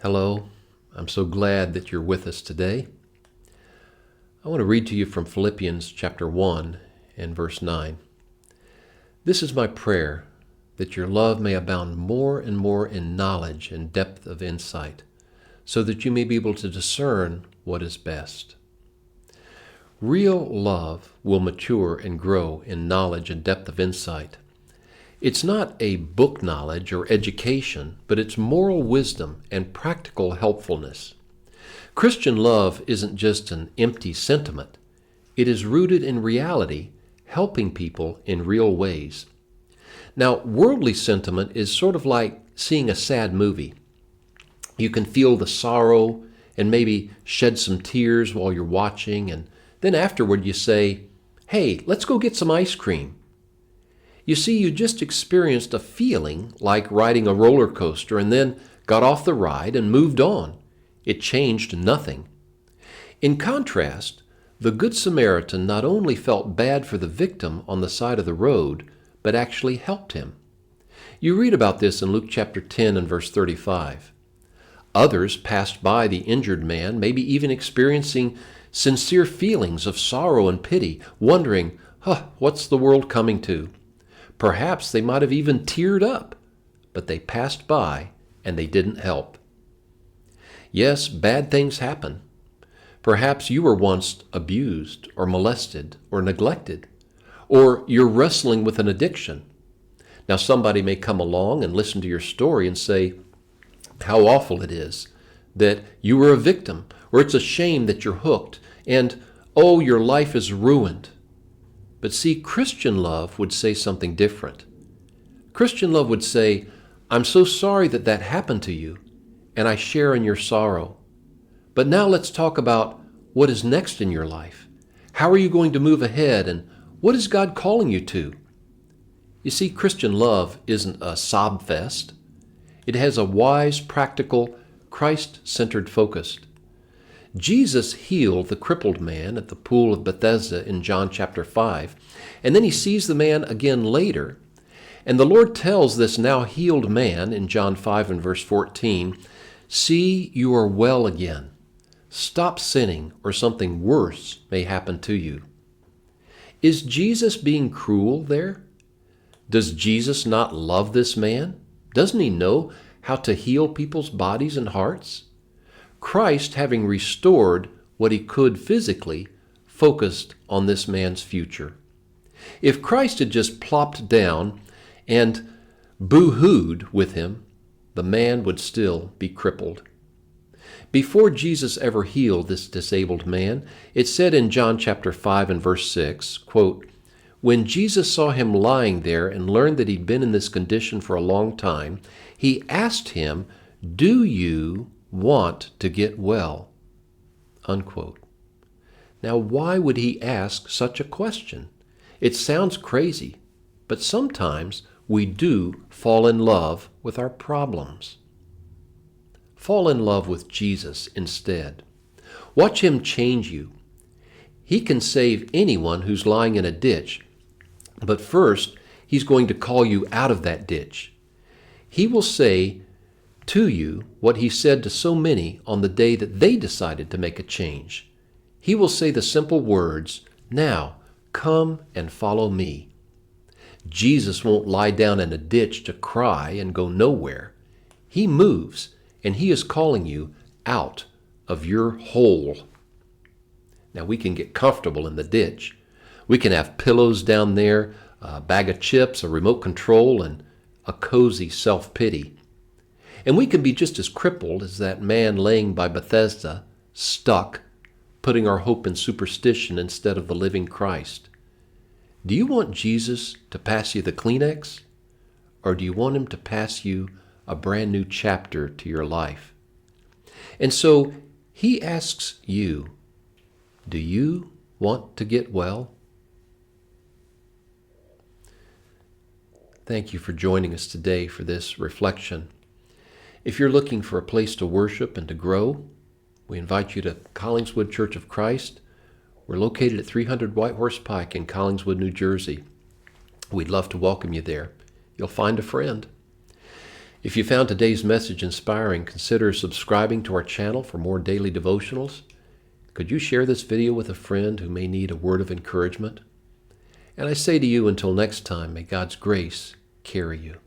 Hello, I'm so glad that you're with us today. I want to read to you from Philippians chapter 1 and verse 9. This is my prayer, that your love may abound more and more in knowledge and depth of insight, so that you may be able to discern what is best. Real love will mature and grow in knowledge and depth of insight. It's not a book knowledge or education, but it's moral wisdom and practical helpfulness. Christian love isn't just an empty sentiment. It is rooted in reality, helping people in real ways. Now, worldly sentiment is sort of like seeing a sad movie. You can feel the sorrow and maybe shed some tears while you're watching, and then afterward you say, "Hey, let's go get some ice cream." You see, you just experienced a feeling like riding a roller coaster and then got off the ride and moved on. It changed nothing. In contrast, the Good Samaritan not only felt bad for the victim on the side of the road, but actually helped him. You read about this in Luke chapter 10 and verse 35. Others passed by the injured man, maybe even experiencing sincere feelings of sorrow and pity, wondering, what's the world coming to? Perhaps they might have even teared up, but they passed by and they didn't help. Yes, bad things happen. Perhaps you were once abused or molested or neglected, or you're wrestling with an addiction. Now somebody may come along and listen to your story and say how awful it is that you were a victim, or it's a shame that you're hooked, and your life is ruined. But see, Christian love would say something different. Christian love would say, I'm so sorry that that happened to you, and I share in your sorrow. But now let's talk about what is next in your life. How are you going to move ahead, and what is God calling you to? You see, Christian love isn't a sob fest. It has a wise, practical, Christ-centered focus. Jesus healed the crippled man at the pool of Bethesda in John chapter 5, and then he sees the man again later. And the Lord tells this now healed man in John 5 and verse 14, "See, you are well again. Stop sinning, or something worse may happen to you." Is Jesus being cruel there? Does Jesus not love this man? Doesn't he know how to heal people's bodies and hearts? Christ, having restored what he could physically, focused on this man's future. If Christ had just plopped down and boo-hooed with him, the man would still be crippled. Before Jesus ever healed this disabled man, it said in John chapter 5 and verse 6, quote, "When Jesus saw him lying there and learned that he'd been in this condition for a long time, he asked him, 'Do you want to get well?'" Unquote. Now, why would he ask such a question? It sounds crazy, but sometimes we do fall in love with our problems. Fall in love with Jesus instead. Watch him change you. He can save anyone who's lying in a ditch, but first he's going to call you out of that ditch. He will say to you what he said to so many on the day that they decided to make a change. He will say the simple words, "Now, come and follow me." Jesus won't lie down in a ditch to cry and go nowhere. He moves, and he is calling you out of your hole. Now, we can get comfortable in the ditch. We can have pillows down there, a bag of chips, a remote control, and a cozy self-pity. And we can be just as crippled as that man laying by Bethesda, stuck, putting our hope in superstition instead of the living Christ. Do you want Jesus to pass you the Kleenex? Or do you want him to pass you a brand new chapter to your life? And so he asks you, do you want to get well? Thank you for joining us today for this reflection. If you're looking for a place to worship and to grow, we invite you to Collingswood Church of Christ. We're located at 300 White Horse Pike in Collingswood, New Jersey. We'd love to welcome you there. You'll find a friend. If you found today's message inspiring, consider subscribing to our channel for more daily devotionals. Could you share this video with a friend who may need a word of encouragement? And I say to you, until next time, may God's grace carry you.